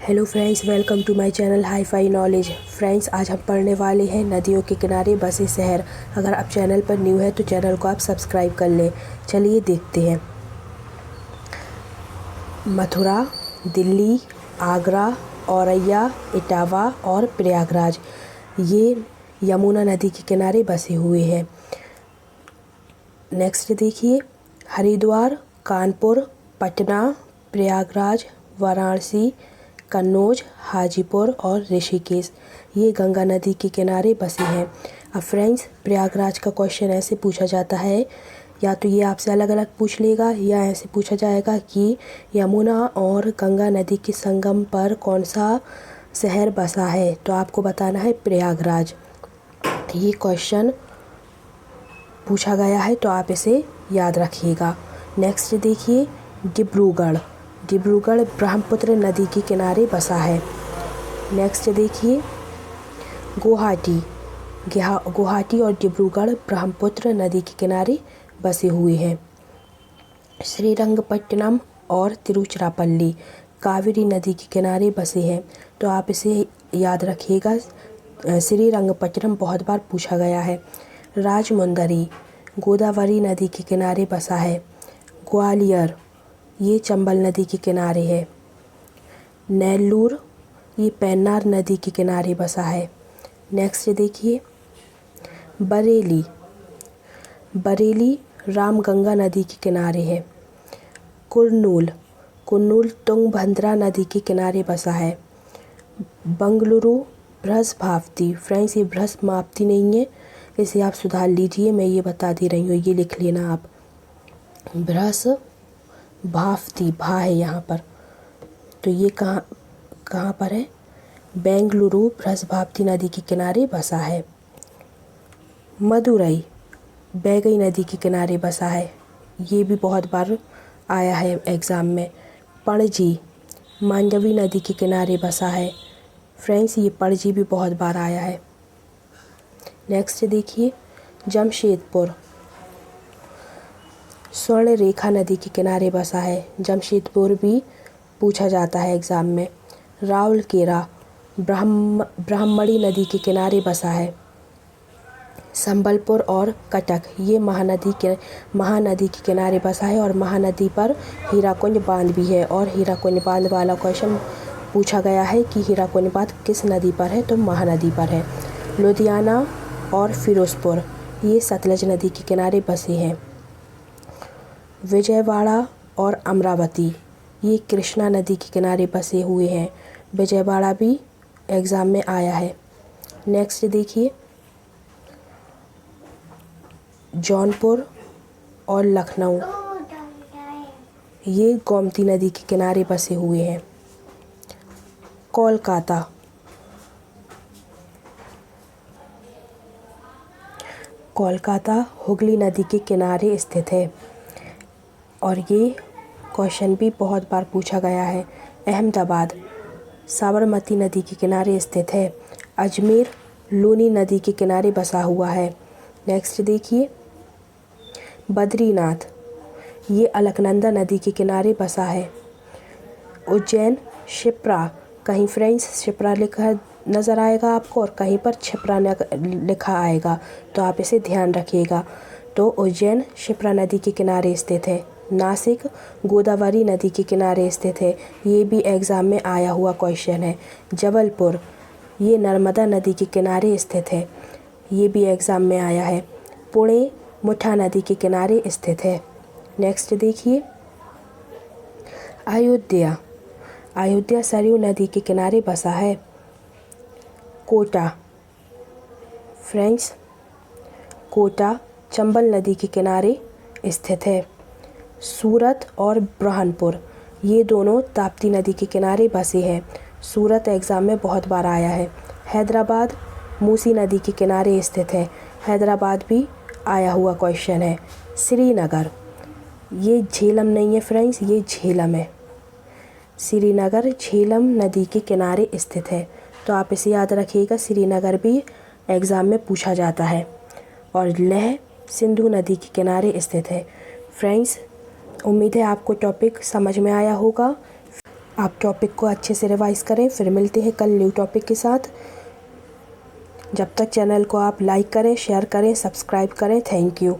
Hello friends, welcome to my channel hi fi knowledge. Friends, आज हम पढ़ने वाले हैं नदियों के किनारे बसे शहर। अगर आप चैनल पर न्यू है तो चैनल को आप सब्सक्राइब कर लें। चलिए देखते हैं। मथुरा, दिल्ली, आगरा, औरैया, इटावा और प्रयागराज ये यमुना नदी के किनारे बसे हुए हैं। नेक्स्ट देखिए, हरिद्वार, कानपुर, पटना, प्रयागराज, वाराणसी, कन्नौज, हाजीपुर और ऋषिकेश ये गंगा नदी के किनारे बसे हैं। अब फ्रेंड्स, प्रयागराज का क्वेश्चन ऐसे पूछा जाता है, या तो ये आपसे अलग अलग पूछ लेगा या ऐसे पूछा जाएगा कि यमुना और गंगा नदी के संगम पर कौन सा शहर बसा है, तो आपको बताना है प्रयागराज। ये क्वेश्चन पूछा गया है तो आप इसे याद रखिएगा। नेक्स्ट देखिए, डिब्रूगढ़। डिब्रूगढ़ ब्रह्मपुत्र नदी के किनारे बसा है। नेक्स्ट देखिए, गुवाहाटी। गुवाहाटी और डिब्रूगढ़ ब्रह्मपुत्र नदी के किनारे बसे हुए हैं। श्रीरंगपट्टनम और तिरुचिरापल्ली कावेरी नदी के किनारे बसे हैं, तो आप इसे याद रखिएगा। श्रीरंगपट्टनम बहुत बार पूछा गया है। राजमुंदरी गोदावरी नदी के किनारे बसा है। ग्वालियर ये चंबल नदी के किनारे है। नेल्लूर ये पेन्नार नदी के किनारे बसा है। नेक्स्ट देखिए, बरेली। बरेली रामगंगा नदी के किनारे है। कुर्नूल। कुर्नूल तुंगभद्रा नदी के किनारे बसा है। बंगलुरु बृहस्पति। फ्रेंड्स, ये बृहस्पति नहीं है, इसे आप सुधार लीजिए, मैं ये बता दे रही हूँ, ये लिख लेना आप। बृहस्पति भा है यहाँ पर, तो ये कहाँ पर है? बेंगलुरु बृहस्पति नदी के किनारे बसा है। मदुरई बैगई नदी के किनारे बसा है, ये भी बहुत बार आया है एग्ज़ाम में। पणजी मांडवी नदी के किनारे बसा है। फ्रेंड्स, ये पणजी भी बहुत बार आया है। नेक्स्ट देखिए, जमशेदपुर स्वर्ण रेखा नदी के किनारे बसा है। जमशेदपुर भी पूछा जाता है एग्ज़ाम में। राउरकेला ब्राह्मणी नदी के किनारे बसा है। संबलपुर और कटक ये महानदी के किनारे बसा है, और महानदी पर हीराकुंज बांध भी है। और हीराकुंज बांध वाला क्वेश्चन पूछा गया है कि हीराकुंज बांध किस नदी पर है, तो महानदी पर है। लुधियाना और फिरोजपुर ये सतलज नदी के किनारे बसे हैं। विजयवाड़ा और अमरावती ये कृष्णा नदी के किनारे बसे हुए हैं। विजयवाड़ा भी एग्ज़ाम में आया है। नेक्स्ट देखिए, जौनपुर और लखनऊ ये गोमती नदी के किनारे बसे हुए हैं। कोलकाता हुगली नदी के किनारे स्थित है, और ये क्वेश्चन भी बहुत बार पूछा गया है। अहमदाबाद साबरमती नदी के किनारे स्थित है। अजमेर लूनी नदी के किनारे बसा हुआ है। नेक्स्ट देखिए, बद्रीनाथ ये अलकनंदा नदी के किनारे बसा है। उज्जैन शिप्रा, कहीं फ्रेंड्स शिप्रा लिखा नज़र आएगा आपको और कहीं पर छिप्रा लिखा आएगा, तो आप इसे ध्यान रखिएगा। तो उज्जैन शिप्रा नदी के किनारे स्थित है। नासिक गोदावरी नदी के किनारे स्थित है, ये भी एग्ज़ाम में आया हुआ क्वेश्चन है। जबलपुर ये नर्मदा नदी के किनारे स्थित है, ये भी एग्ज़ाम में आया है। पुणे मुठा नदी के किनारे स्थित है। नेक्स्ट देखिए, अयोध्या सरयू नदी के किनारे बसा है। कोटा फ्रेंड्स, कोटा चंबल नदी के किनारे स्थित है। सूरत और बुरहानपुर ये दोनों ताप्ती नदी के किनारे बसे हैं। सूरत एग्ज़ाम में बहुत बार आया है। हैदराबाद मूसी नदी के किनारे स्थित है, हैदराबाद भी आया हुआ क्वेश्चन है। श्रीनगर ये झेलम नहीं है फ्रेंड्स, ये झेलम है। श्रीनगर झेलम नदी के किनारे स्थित है, तो आप इसे याद रखिएगा, श्रीनगर भी एग्ज़ाम में पूछा जाता है। और लेह सिंधु नदी के किनारे स्थित है। फ्रेंड्स, उम्मीद है आपको टॉपिक समझ में आया होगा। आप टॉपिक को अच्छे से रिवाइज़ करें। फिर मिलते हैं कल न्यू टॉपिक के साथ। जब तक चैनल को आप लाइक करें, शेयर करें, सब्सक्राइब करें। Thank you.